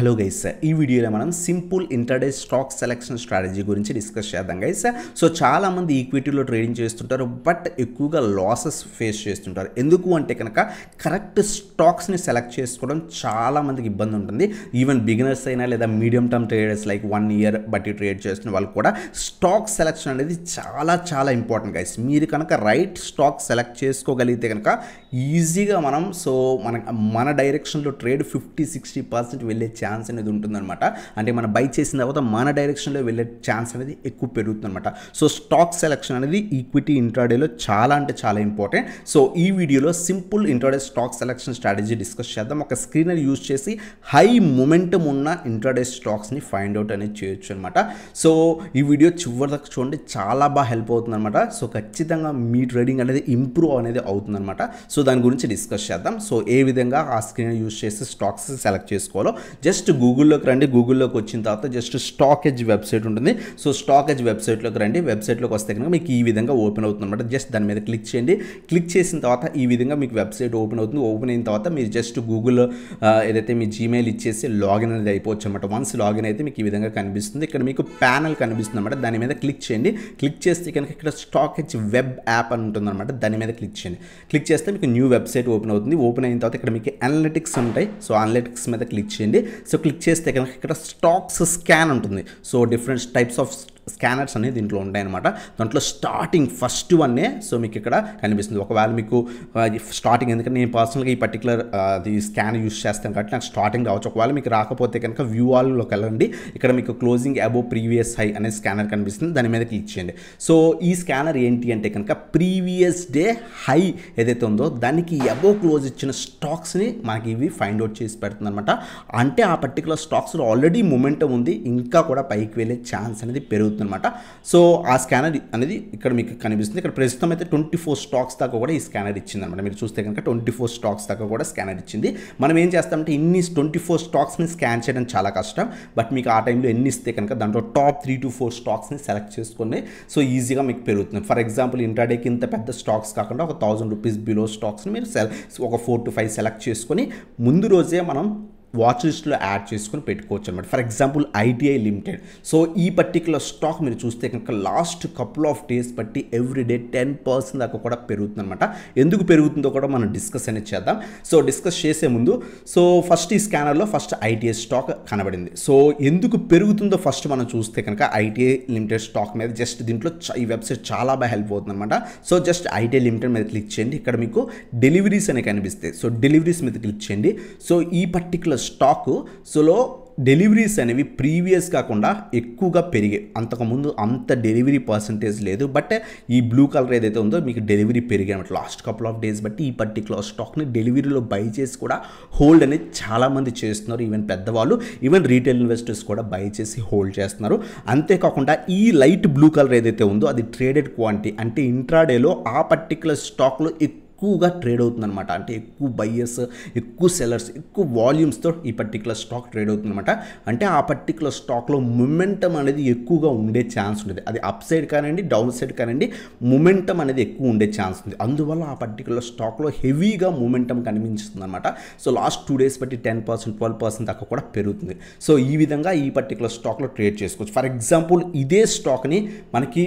Hello guys, ఈ వీడియోలో మనం simple intraday stock selection strategy గురించి డిస్కస్ చేద్దాం గైస్. సో చాలామంది ఈక్విటీలో ట్రేడింగ్ చేస్తుంటారు, బట్ ఎక్కువగా లాసెస్ ఫేస్ చేస్తుంటారు. ఎందుకు అంటే కనుక కరెక్ట్ స్టాక్స్ని సెలెక్ట్ చేసుకోవడం చాలామందికి ఇబ్బంది ఉంటుంది. ఈవెన్ బిగినర్స్ అయినా లేదా medium term traders like 1 year బట్టి ట్రేడ్ చేస్తున్న వాళ్ళు కూడా స్టాక్ సెలెక్షన్ అనేది చాలా ఇంపార్టెంట్ గైస్. మీరు కనుక రైట్ స్టాక్ సెలెక్ట్ చేసుకోగలిగితే కనుక ఈజీగా మన డైరెక్షన్లో ట్రేడ్ 50-60% వెళ్ళే ఛాన్స్ అనేది ఉంటుందన్నమాట. అంటే మనం బై చేసిన తర్వాత మన డైరెక్షన్లో వెళ్ళే ఛాన్స్ అనేది ఎక్కువ పెరుగుతుందన్నమాట. సో స్టాక్ సెలెక్షన్ అనేది ఈక్విటీ ఇంట్రాడేలో చాలా ఇంపార్టెంట్. సో ఈ వీడియోలో simple intraday stock selection strategy discuss చేద్దాం. ఒక స్క్రీనర్ యూజ్ చేసి హై మొమెంటమ్ ఉన్న ఇంట్రాడే స్టాక్స్ని ఫైండ్ అవుట్ అనేది చేయొచ్చు అనమాట. సో ఈ వీడియో చివరి దాకా చూడండి, చాలా బాగా హెల్ప్ అవుతుందన్నమాట. సో ఖచ్చితంగా మీ ట్రేడింగ్ అనేది ఇంప్రూవ్ అనేది అవుతుందన్నమాట. సో దాని గురించి డిస్కస్ చేద్దాం. సో ఏ విధంగా ఆ స్క్రీనర్ యూజ్ చేసి స్టాక్స్ సెలెక్ట్ చేసుకోవాలో జస్ట్ గూగుల్లోకి రండి. గూగుల్లోకి వచ్చిన తర్వాత జస్ట్ స్టాక్ ఎడ్జ్ వెబ్సైట్ ఉంటుంది. సో స్టాక్ ఎడ్జ్ వెబ్సైట్లోకి రండి. వెబ్సైట్లోకి వస్తే కనుక మీకు ఈ విధంగా ఓపెన్ అవుతుంది అనమాట. జస్ట్ దాని మీద క్లిక్ చేయండి. క్లిక్ చేసిన తర్వాత ఈ విధంగా మీకు వెబ్సైట్ ఓపెన్ అవుతుంది. ఓపెన్ అయిన తర్వాత మీరు జస్ట్ గూగుల్ ఏదైతే మీ జీమెయిల్ ఇచ్చేసి లాగిన్ అనేది అయిపోవచ్చు అనమాట. వన్స్ లాగిన్ అయితే మీకు ఈ విధంగా కనిపిస్తుంది. ఇక్కడ మీకు ప్యానల్ కనిపిస్తుంది అనమాట. దాని మీద క్లిక్ చేయండి. క్లిక్ చేస్తే కనుక ఇక్కడ స్టాక్ ఎడ్జ్ వెబ్ యాప్ అని ఉంటుంది అనమాట. దాని మీద క్లిక్ చేయండి. క్లిక్ చేస్తే మీకు న్యూ వెబ్సైట్ ఓపెన్ అవుతుంది. ఓపెన్ అయిన తర్వాత ఇక్కడ మీకు అనలిటిక్స్ ఉంటాయి. సో అనలిటిక్స్ మీద క్లిక్ చేయండి. సో క్లిక్ చేస్తే కనుక ఇక్కడ స్టాక్స్ స్కాన్ ఉంటుంది. So different types of scanners అనేది దీంట్లో ఉంటాయన్నమాట. దాంట్లో స్టార్టింగ్ ఫస్ట్ వన్నే సో మీకు ఇక్కడ కనిపిస్తుంది. ఒకవేళ మీకు స్టార్టింగ్, ఎందుకంటే నేను పర్సనల్గా ఈ పర్టికులర్ అది స్కాన్ యూస్ చేస్తాను కాబట్టి నాకు స్టార్టింగ్ రావచ్చు. ఒకవేళ మీకు రాకపోతే కనుక వ్యూ ఆల్లోకి వెళ్ళండి. ఇక్కడ మీకు క్లోజింగ్ అబోవ్ ప్రీవియస్ హై అనే స్కానర్ కనిపిస్తుంది. దాని మీద క్లిక్ చేయండి. సో ఈ స్కానర్ ఏంటి అంటే కనుక ప్రీవియస్ డే హై ఏదైతే ఉందో దానికి అబోవ్ క్లోజ్ ఇచ్చిన స్టాక్స్ని మనకి ఇవి ఫైండ్ అవుట్ చేసి పెడుతుంది అనమాట. అంటే ఆ పర్టికులర్ స్టాక్స్లో ఆల్రెడీ మొమెంటం ఉంది, ఇంకా కూడా పైకి వెళ్ళే ఛాన్స్ అనేది పెరుగుతుంది అనమాట. సో ఆ స్కానర్ అనేది ఇక్కడ మీకు కనిపిస్తుంది. ఇక్కడ ప్రస్తుతం అయితే 24 స్టాక్స్ దాకా కూడా ఈ స్కానర్ ఇచ్చింది అనమాట. మీరు చూస్తే కనుక 24 స్టాక్స్ దాకా కూడా స్కానర్ ఇచ్చింది. మనం ఏం చేస్తామంటే ఇన్ని 24 స్టాక్స్ని స్కాన్ చేయడం చాలా కష్టం. బట్ మీకు ఆ టైంలో ఎన్ని ఇస్తే కనుక దాంట్లో టాప్ 3 to 4 స్టాక్స్ని సెలెక్ట్ చేసుకొని సో ఈజీగా మీకు పెరుగుతుంది. ఫర్ ఎగ్జాంపుల్ ఇంట్రాడేకి ఇంత పెద్ద స్టాక్స్ కాకుండా ఒక 1000 రూపీస్ బిలో స్టాక్స్ని మీరు ఒక 4 to 5 సెలెక్ట్ చేసుకొని ముందు రోజే మనం వాచ్ లిస్ట్లో యాడ్ చేసుకొని పెట్టుకోవచ్చు అనమాట. For example ITI limited. So ఈ పర్టికులర్ స్టాక్ మీరు చూస్తే కనుక లాస్ట్ కపుల్ ఆఫ్ డేస్ బట్టి ఎవ్రీడే 10% దాకా కూడా పెరుగుతుంది అనమాట. ఎందుకు పెరుగుతుందో కూడా మనం డిస్కస్ అనేది చేద్దాం. సో డిస్కస్ చేసే ముందు సో ఫస్ట్ ఈ స్కానర్లో ఫస్ట్ ఐటీఐ స్టాక్ కనబడింది. సో ఎందుకు పెరుగుతుందో ఫస్ట్ మనం చూస్తే కనుక ఐటీఐ లిమిటెడ్ స్టాక్ మీద జస్ట్ దీంట్లో ఈ వెబ్సైట్ చాలా బాగా హెల్ప్ అవుతుంది అనమాట. సో జస్ట్ ఐటీఐ లిమిటెడ్ మీద క్లిక్ చేయండి. ఇక్కడ మీకు డెలివరీస్ అనేవి కనిపిస్తాయి. సో డెలివరీస్ మీద క్లిక్ చేయండి. సో ఈ పర్టికులర్ స్టాకు సోలో డెలివరీస్ అనేవి ప్రీవియస్ కాకుండా ఎక్కువగా పెరిగాయి. అంతకుముందు అంత డెలివరీ పర్సంటేజ్ లేదు, బట్ ఈ బ్లూ కలర్ ఏదైతే ఉందో మీకు డెలివరీ పెరిగాయి అనమాట. లాస్ట్ కపుల్ ఆఫ్ డేస్ బట్టి ఈ పర్టికులర్ స్టాక్ని డెలివరీలో బై చేసి కూడా హోల్డ్ అనేది చాలామంది చేస్తున్నారు. ఈవెన్ పెద్దవాళ్ళు, ఈవెన్ రీటైల్ ఇన్వెస్టర్స్ కూడా బై చేసి హోల్డ్ చేస్తున్నారు. అంతేకాకుండా ఈ లైట్ బ్లూ కలర్ ఏదైతే ఉందో అది ట్రేడెడ్ క్వాంటిటీ, అంటే ఇంట్రాడేలో ఆ పర్టికులర్ స్టాక్లో ఎక్కువగా ట్రేడ్ అవుతుందన్నమాట. అంటే ఎక్కువ బయ్యర్స్, ఎక్కువ సెల్లర్స్, ఎక్కువ వాల్యూమ్స్తో ఈ పర్టికులర్ స్టాక్ ట్రేడ్ అవుతుందన్నమాట. అంటే ఆ పర్టికులర్ స్టాక్లో మొమెంటం అనేది ఎక్కువగా ఉండే ఛాన్స్ ఉంటుంది. అది అప్ సైడ్ కానివ్వండి, డౌన్ సైడ్ కానివ్వండి, మొమెంటం అనేది ఎక్కువ ఉండే ఛాన్స్ ఉంది. అందువల్ల ఆ పర్టికులర్ స్టాక్లో హెవీగా మొమెంటం కనిపిస్తుంది అనమాట. సో లాస్ట్ 2 days బట్టి 10%, 12% దాకా కూడా పెరుగుతుంది. సో ఈ విధంగా ఈ పర్టికులర్ స్టాక్లో ట్రేడ్ చేసుకోవచ్చు. ఫర్ ఎగ్జాంపుల్ ఇదే స్టాక్ని మనకి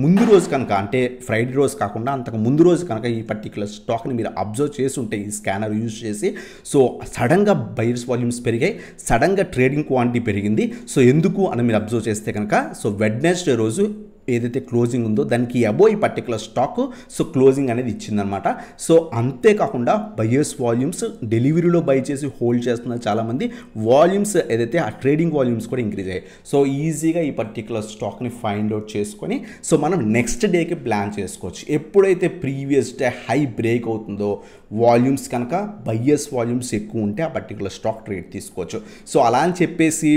ముందు రోజు కనుక, అంటే ఫ్రైడే రోజు కాకుండా అంతకు ముందు రోజు కనుక ఈ పర్టికులర్ స్టాక్ని మీరు అబ్జర్వ్ చేసి ఉంటే ఈ స్కానర్ యూజ్ చేసి, సో సడన్గా బయర్స్ వాల్యూమ్స్ పెరిగాయి, సడన్గా ట్రేడింగ్ క్వాంటిటీ పెరిగింది. సో ఎందుకు అని మీరు అబ్జర్వ్ చేస్తే కనుక సో వెడ్నెస్డే రోజు ఏదైతే క్లోజింగ్ ఉందో దానికి అబో ఈ పర్టికులర్ స్టాక్ సో క్లోజింగ్ అనేది ఇచ్చిందనమాట. సో అంతేకాకుండా బయర్స్ వాల్యూమ్స్ డెలివరీలో బై చేసి హోల్డ్ చేస్తున్నారు చాలామంది. వాల్యూమ్స్ ఏదైతే ఆ ట్రేడింగ్ వాల్యూమ్స్ కూడా ఇంక్రీజ్ అయ్యాయి. సో ఈజీగా ఈ పర్టికులర్ స్టాక్ని ఫైండ్ అవుట్ చేసుకొని సో మనం నెక్స్ట్ డేకి ప్లాన్ చేసుకోవచ్చు. ఎప్పుడైతే ప్రీవియస్ డే హై బ్రేక్ అవుతుందో వాల్యూమ్స్ కనుక బయ్యర్స్ వాల్యూమ్స్ ఎక్కువ ఉంటే ఆ పర్టికులర్ స్టాక్ ట్రేడ్ తీసుకోవచ్చు. సో అలా అని చెప్పేసి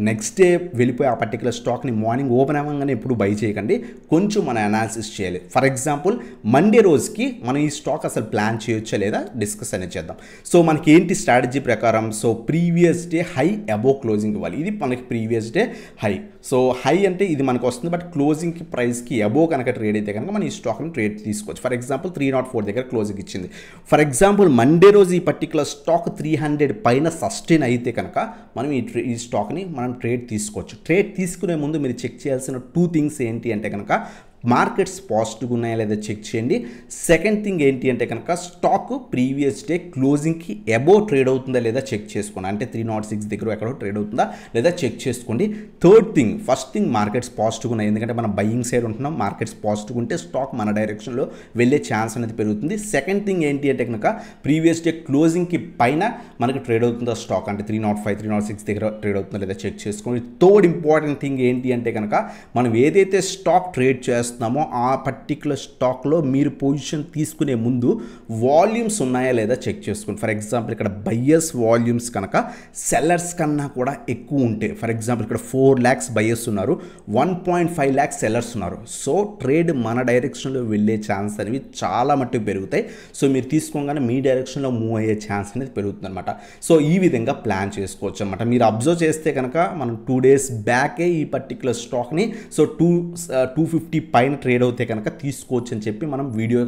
నెక్స్ట్ డే వెళ్ళిపోయి ఆ పర్టికులర్ స్టాక్ని మార్నింగ్ ఓపెన్ అవ్వగానే ఎప్పుడు బై చేయాలి చేయకండి, కొంచెం మన అనాలిసిస్ చేయాలి. ఫర్ ఎగ్జాంపుల్ మండే రోజుకి మనం ఈ స్టాక్ అసలు ప్లాన్ చేయొచ్చా లేదా డిస్కస్ అనేది చేద్దాం. సో మనకి ఏంటి స్ట్రాటజీ ప్రకారం, so previous day high above closing ఇవ్వాలి. ఇది మనకి previous day high. So high అంటే ఇది మనకు వస్తుంది, బట్ క్లోజింగ్కి ప్రైస్కి అబోవ్ కనుక ట్రేడ్ అయితే కనుక మనం ఈ స్టాక్ని ట్రేడ్ తీసుకోవచ్చు. ఫర్ ఎగ్జాంపుల్ 304 దగ్గర క్లోజింగ్ ఇచ్చింది. ఫర్ ఎగ్జాంపుల్ మండే రోజు ఈ పర్టికులర్ స్టాక్ 300 పైన సస్టైన్ అయితే కనుక మనం ఈ స్టాక్ని మనం ట్రేడ్ తీసుకోవచ్చు. ట్రేడ్ తీసుకునే ముందు మీరు చెక్ చేయాల్సిన 2 థింగ్స్ ఏంటి అంటే కనుక మార్కెట్స్ పాజిటివ్గా ఉన్నాయా లేదా చెక్ చేయండి. సెకండ్ థింగ్ ఏంటి అంటే కనుక స్టాక్ ప్రీవియస్ డే క్లోజింగ్కి అబోవ్ ట్రేడ్ అవుతుందా లేదా చెక్ చేసుకోండి. అంటే 306 దగ్గర ఎక్కడో ట్రేడ్ అవుతుందా లేదా చెక్ చేసుకోండి. Third thing, first thing markets పాజిటివ్గా ఉన్నాయి, ఎందుకంటే మనం బయింగ్ సైడ్ ఉంటున్నాం. మార్కెట్స్ పాజిటివ్గా ఉంటే స్టాక్ మన డైరెక్షన్లో వెళ్ళే ఛాన్స్ అనేది పెరుగుతుంది. సెకండ్ థింగ్ ఏంటి అంటే కనుక ప్రీవియస్ డే క్లోజింగ్కి పైన మనకి ట్రేడ్ అవుతుందా స్టాక్, అంటే 305 306 దగ్గర ట్రేడ్ అవుతుందా లేదా చెక్ చేసుకోండి. థర్డ్ ఇంపార్టెంట్ థింగ్ ఏంటి అంటే కనుక మనం ఏదైతే స్టాక్ ట్రేడ్ చేస్తున్నామో ఆ పర్టికులర్ స్టాక్లో మీరు పొజిషన్ తీసుకునే ముందు వాల్యూమ్స్ ఉన్నాయా లేదా చెక్ చేసుకోండి. ఫర్ ఎగ్జాంపుల్ ఇక్కడ బయ్యర్స్ వాల్యూమ్స్ కనుక సెల్లర్స్ కన్నా కూడా ఎక్కువ ఉంటే, ఫర్ ఎగ్జాంపుల్ ఇక్కడ 4 lakhs బయ్యర్స్ ఉన్నారు, 1.5 lakhs సెల్లర్స్ ఉన్నారు. సో ట్రేడ్ మన డైరెక్షన్లో వెళ్ళే ఛాన్స్ అనేవి చాలా మట్టుకు పెరుగుతాయి. సో మీరు తీసుకోగానే మీ డైరెక్షన్లో మూవ్ అయ్యే ఛాన్స్ అనేది పెరుగుతుంది అనమాట. సో ఈ విధంగా ప్లాన్ చేసుకోవచ్చు అనమాట. మీరు అబ్జర్వ్ చేస్తే కనుక మనం 2 days బ్యాకే ఈ పర్టికులర్ స్టాక్ని సో 250 పైన ట్రేడ్ అవుతే కనుక తీసుకోవచ్చు అని చెప్పి మనం వీడియో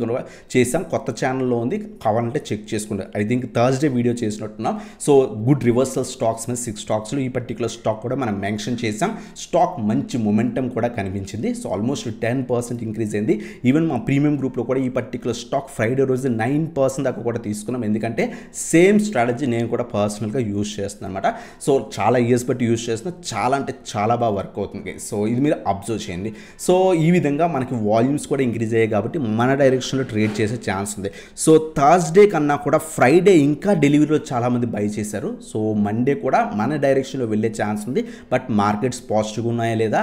చేసాం. కొత్త ఛానల్లో ఉంది, కావాలంటే చెక్ చేసుకోండి. ఐ థింక్ థర్స్డే వీడియో చేసినట్టున్నాం. సో గుడ్ రివర్సల్ స్టాక్స్ మీద 6 స్టాక్స్లో ఈ పర్టికులర్ స్టాక్ కూడా మనం మెన్షన్ చేసాం. స్టాక్ మంచి మొమెంటం కూడా కనిపించింది. సో ఆల్మోస్ట్ 10% ఇంక్రీజ్ అయింది. ఈవెన్ మా ప్రీమియం గ్రూప్లో కూడా ఈ పర్టికులర్ స్టాక్ ఫ్రైడే రోజు 9% దాకా కూడా తీసుకున్నాం. ఎందుకంటే సేమ్ స్ట్రాటజీ నేను కూడా పర్సనల్గా యూజ్ చేస్తున్నాను అనమాట. సో చాలా ఇయర్స్ బట్టి యూజ్ చేస్తున్నా, చాలా అంటే చాలా బాగా వర్క్ అవుతుంది. సో ఇది మీరు అబ్జర్వ్ చేయండి. సో ఈ విధంగా మనకి వాల్యూమ్స్ కూడా ఇంక్రీజ్ అయ్యాయి కాబట్టి మన డైరెక్షన్లో ట్రేడ్ చేసే ఛాన్స్ ఉంది. సో థర్స్డే కన్నా కూడా ఫ్రైడే ఇంకా డెలివరీలో చాలామంది బై చేశారు. సో మండే కూడా మన డైరెక్షన్లో వెళ్ళే ఛాన్స్ ఉంది. బట్ మార్కెట్స్ పాజిటివ్గా ఉన్నాయా లేదా,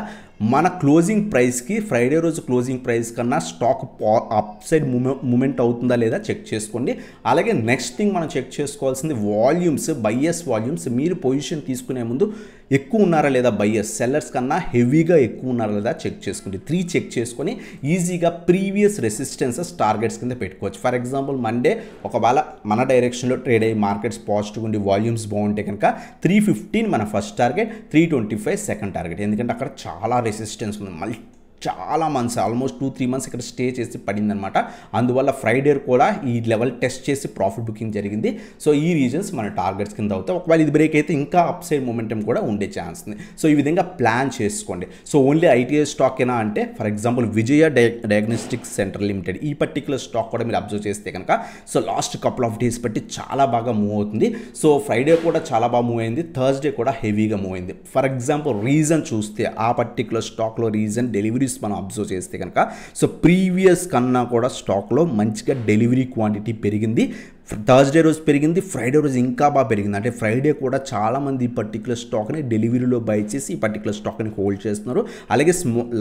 మన క్లోజింగ్ ప్రైస్కి ఫ్రైడే రోజు క్లోజింగ్ ప్రైస్ కన్నా స్టాక్ అప్ సైడ్ మూమెంట్ అవుతుందా లేదా చెక్ చేసుకోండి. అలాగే నెక్స్ట్ థింగ్ మనం చెక్ చేసుకోవాల్సింది వాల్యూమ్స్, బయ్యర్స్ వాల్యూమ్స్. మీరు పొజిషన్ తీసుకునే ముందు ఎక్కువ ఉన్నారా లేదా బయ్యర్స్, సెల్లర్స్ కన్నా హెవీగా ఎక్కువ ఉన్నారా లేదా చెక్ చేసుకోండి. 3 చెక్ చేసుకొని ఈజీగా ప్రీవియస్ రెసిస్టెన్సెస్ టార్గెట్స్ కింద పెట్టుకోవచ్చు. ఫర్ ఎగ్జాంపుల్ మండే ఒకవేళ మన డైరెక్షన్లో ట్రేడ్ అయ్యి మార్కెట్స్ పాజిటివ్ ఉండి వాల్యూమ్స్ బాగుంటే కనుక 315 మన ఫస్ట్ టార్గెట్, 325 సెకండ్ టార్గెట్. ఎందుకంటే అక్కడ చాలా రెసిస్టెన్స్ ఉంది. మళ్ళీ చాలా మంత్స్, ఆల్మోస్ట్ 2-3 months ఇక్కడ స్టే చేసి పడిందనమాట. అందువల్ల ఫ్రైడే కూడా ఈ లెవెల్ టెస్ట్ చేసి ప్రాఫిట్ బుకింగ్ జరిగింది. సో ఈ రీజన్స్ మన టార్గెట్స్ కింద అవుతాయి. ఒకవేళ ఇది బ్రేక్ అయితే ఇంకా అప్ సైడ్ మొమెంటం కూడా ఉండే ఛాన్స్ ఉంది. సో ఈ విధంగా ప్లాన్ చేసుకోండి. సో ఓన్లీ ఐటీఐ స్టాక్ ఏనా అంటే for example Vijaya diagnostics centre limited, ఈ పర్టికులర్ స్టాక్ కూడా మీరు అబ్జర్వ్ చేస్తే కనుక so last couple of days బట్టి చాలా బాగా మూవ్ అవుతుంది. సో ఫ్రైడే కూడా చాలా బాగా మూవ్ అయింది, థర్స్డే కూడా హెవీగా మూవ్ అయింది. ఫర్ ఎగ్జాంపుల్ రీజన్ చూస్తే ఆ పర్టికులర్ స్టాక్లో రీజన్ డెలివరీ మనం అబ్జర్వ్ చేస్తే కనుక సో ప్రీవియస్ కన్నా కూడా స్టాక్లో మంచిగా డెలివరీ క్వాంటిటీ పెరిగింది. థర్స్డే రోజు పెరిగింది, ఫ్రైడే రోజు ఇంకా బాగా పెరిగింది. అంటే ఫ్రైడే కూడా చాలామంది ఈ పర్టికులర్ స్టాక్ని డెలివరీలో బై చేసి ఈ పర్టికులర్ స్టాక్ని హోల్డ్ చేస్తున్నారు. అలాగే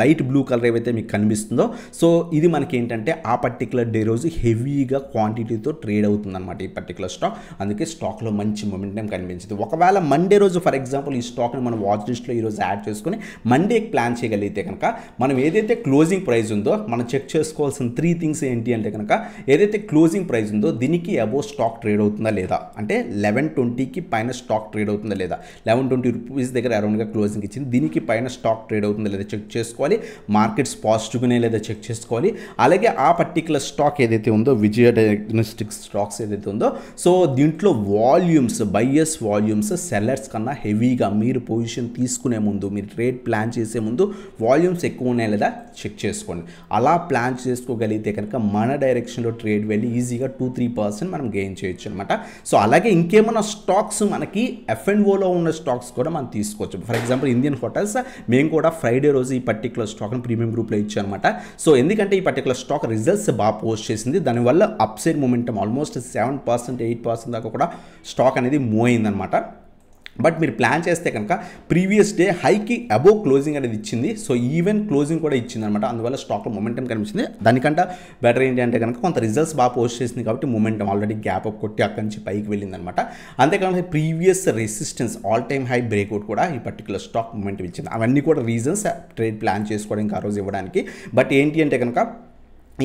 లైట్ బ్లూ కలర్ ఏవైతే మీకు కనిపిస్తుందో సో ఇది మనకి ఏంటంటే ఆ పర్టికులర్ డే రోజు హెవీగా క్వాంటిటీతో ట్రేడ్ అవుతుందన్నమాట ఈ పర్టికులర్ స్టాక్. అందుకే స్టాక్లో మంచి మొమెంటం కనిపించింది. ఒకవేళ మండే రోజు ఫర్ ఎగ్జాంపుల్ ఈ స్టాక్ని మనం వాచ్ లిస్ట్లో ఈరోజు యాడ్ చేసుకుని మండేకి ప్లాన్ చేయగలిగితే కనుక మనం ఏదైతే క్లోజింగ్ ప్రైస్ ఉందో మనం చెక్ చేసుకోవాల్సిన 3 థింగ్స్ ఏంటి అంటే కనుక ఏదైతే క్లోజింగ్ ప్రైస్ ఉందో దీనికి అబోవ్ స్టాక్ ట్రేడ్ అవుతుందా లేదా, అంటే 1120కి పైన స్టాక్ ట్రేడ్ అవుతుందా లేదా, 1120 రూపీస్ దగ్గర అరౌండ్గా క్లోజింగ్ ఇచ్చింది, దీనికి పైన స్టాక్ ట్రేడ్ అవుతుందా లేదా చెక్ చేసుకోవాలి. మార్కెట్స్ పాజిటివ్గానే లేదా చెక్ చేసుకోవాలి. అలాగే ఆ పర్టికులర్ స్టాక్ ఏదైతే ఉందో విజయ డయాగ్నోస్టిక్స్ స్టాక్స్ ఏదైతే ఉందో సో దీంట్లో వాల్యూమ్స్, బయ్యర్స్ వాల్యూమ్స్ సెల్లర్స్ కన్నా హెవీగా మీరు పొజిషన్ తీసుకునే ముందు, మీరు ట్రేడ్ ప్లాన్ చేసే ముందు వాల్యూమ్స్ ఎక్కువ ఉన్నాయా లేదా చెక్ చేసుకోండి. అలా ప్లాన్ చేసుకోగలిగితే కనుక మన డైరెక్షన్లో ట్రేడ్ వెళ్ళి ఈజీగా 2-3% మనం గెయిన్ చేయొచ్చు అనమాట. సో అలాగే ఇంకేమైనా స్టాక్స్ మనకి F&Oలో ఉన్న స్టాక్స్ కూడా మనం తీసుకోవచ్చు. ఫర్ ఎగ్జాంపుల్ ఇండియన్ హోటల్స్ మేము కూడా ఫ్రైడే రోజు ఈ పర్టికులర్ స్టాక్ని ప్రీమియం గ్రూప్లో ఇచ్చాం అనమాట. సో ఎందుకంటే ఈ పర్టికులర్ స్టాక్ రిజల్ట్స్ బాగా పోస్ట్ చేసింది, దానివల్ల అప్ సైడ్ మూమెంటం ఆల్మోస్ట్ 7%, 8% దాకా కూడా స్టాక్ అనేది మూవ్ అయిందనమాట. బట్ మీరు ప్లాన్ చేస్తే కనుక ప్రీవియస్ డే హైకి అబోవ్ క్లోజింగ్ అనేది ఇచ్చింది. సో ఈవెన్ క్లోజింగ్ కూడా ఇచ్చింది అనమాట. అందువల్ల స్టాక్లో మొమెంటం కనిపించింది. దానికంటే బెటర్ ఏంటి అంటే కనుక కొంత రిజల్ట్స్ బాగా పోస్ట్ చేసింది కాబట్టి మొమెంటం ఆల్రెడీ గ్యాప్ అప్ కొట్టి అక్కడి నుంచి పైకి వెళ్ళింది అనమాట. అంతేకాకుండా previous resistance all time high breakout కూడా ఈ పర్టికులర్ స్టాక్ మొమెంటం ఇచ్చింది. అవన్నీ కూడా రీజన్స్ ట్రేడ్ ప్లాన్ చేసుకోవడానికి ఆ రోజు ఇవ్వడానికి. బట్ ఏంటి అంటే కనుక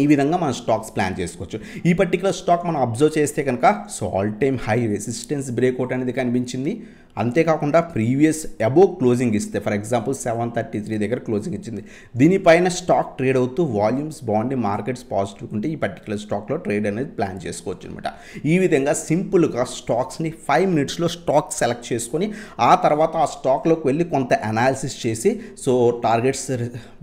ఈ విధంగా మనం స్టాక్స్ ప్లాన్ చేసుకోవచ్చు. ఈ పర్టికులర్ స్టాక్ మనం అబ్జర్వ్ చేస్తే కనుక so all time high resistance breakout అనేది కనిపించింది. అంతేకాకుండా ప్రీవియస్ అబోవ్ క్లోజింగ్ ఇస్తే ఫర్ ఎగ్జాంపుల్ 733 దగ్గర క్లోజింగ్ ఇచ్చింది. దీనిపైన స్టాక్ ట్రేడ్ అవుతూ వాల్యూమ్స్ బాగుండి మార్కెట్స్ పాజిటివ్ ఉంటే ఈ పర్టికులర్ స్టాక్లో ట్రేడ్ అనేది ప్లాన్ చేసుకోవచ్చు అనమాట. ఈ విధంగా సింపుల్గా స్టాక్స్ని 5 మినిట్స్లో స్టాక్ సెలెక్ట్ చేసుకొని ఆ తర్వాత ఆ స్టాక్లోకి వెళ్ళి కొంత అనాలిసిస్ చేసి సో టార్గెట్స్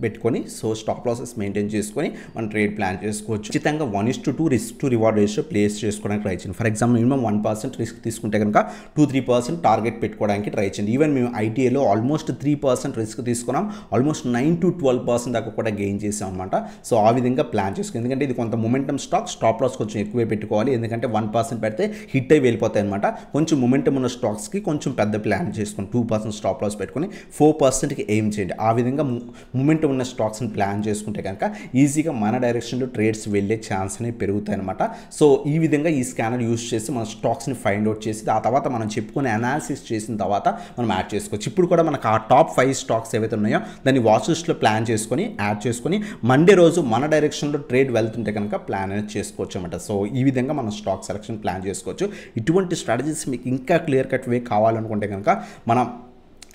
పెట్టుకొని సో స్టాప్ లాసెస్ మెయింటైన్ చేసుకొని మనం ట్రేడ్ ప్లాన్ చేసుకోవచ్చు. ఖచ్చితంగా 1:2 risk to reward ratio place చేసుకోవడానికి ట్రై చేయండి. ఫర్ ఎగ్జాంపుల్ మినిమం 1% రిస్క్ తీసుకుంటే కనుక 2-3% టార్గెట్ పెట్టుకోవడానికి ట్రై చేయండి. ఈవెన్ మేము ఐటీఏలో ఆల్మోస్ట్ 3% రిస్క్ తీసుకున్నాం. ఆల్మోస్ట్ 9-12% దాకా కూడా గెయిన్ చేసాం అనమాట. సో ఆ విధంగా ప్లాన్ చేసుకోండి. ఎందుకంటే ఇది కొంత మొమెంటం స్టాప్ లాస్ కొంచెం ఎక్కువే పెట్టుకోవాలి. ఎందుకంటే 1% పెడితే హిట్ అయి వెళ్ళిపోతాయి అనమాట. కొంచెం మొమెంటం ఉన్న స్టాక్స్కి కొంచెం పెద్ద ప్లాన్ చేసుకొని 2% స్టాప్ లాస్ పెట్టుకొని 4%కి ఎయిమ్ చేయండి. ఆ విధంగా మొమెంటం ఉన్న స్టాక్స్ని ప్లాన్ చేసుకుంటే కనుక ఈజీగా మన డైరెక్షన్లో ట్రేడ్స్ వెళ్ళే ఛాన్స్ అనేవి పెరుగుతాయి అనమాట. సో ఈ విధంగా ఈ స్కానర్ యూస్ చేసి మన స్టాక్స్ని ఫైండ్ అవుట్ చేసి ఆ తర్వాత మనం చెప్పుకునే అనాలిసిస్ చేసిన తర్వాత మనం యాడ్ చేసుకోవచ్చు. ఇప్పుడు కూడా మనకు ఆ టాప్ 5 స్టాక్స్ ఏవైతే ఉన్నాయో దాన్ని వాచ్ లిస్ట్లో ప్లాన్ చేసుకొని యాడ్ చేసుకొని మండే రోజు మన డైరెక్షన్లో ట్రేడ్ వెళ్తుంటే కనుక ప్లాన్ అనేది చేసుకోవచ్చు అనమాట. సో ఈ విధంగా మనం స్టాక్ సెలెక్షన్ ప్లాన్ చేసుకోవచ్చు. ఇటువంటి స్ట్రాటజీస్ మీకు ఇంకా క్లియర్ కట్ వే కావాలనుకుంటే కనుక మనం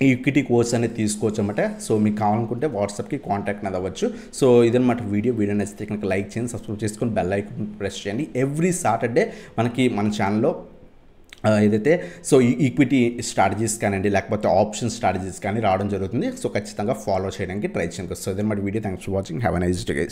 ఈ ఈక్విటీ కోర్స్ అనేది తీసుకోవచ్చు అనమాట. సో మీకు కావాలనుకుంటే వాట్సాప్కి కాంటాక్ట్ అనేది అవ్వచ్చు. సో ఇదన్నమాట వీడియో నచ్చితే కనుక లైక్ చేయండి, సబ్స్క్రైబ్ చేసుకొని బెల్ ఐకాన్ ప్రెస్ చేయండి. ఎవ్రీ సాటర్డే మనకి మన ఛానల్లో ఏదైతే సో ఈక్విటీ స్ట్రాటజీస్ కానివ్వండి లేకపోతే ఆప్షన్ స్ట్రాటజీస్ కానీ రావడం జరుగుతుంది. సో ఖచ్చితంగా ఫాలో చేయడానికి ట్రై చేయండి. సో ఇదన్నమాట video. Thanks for watching. Have a nice day guys.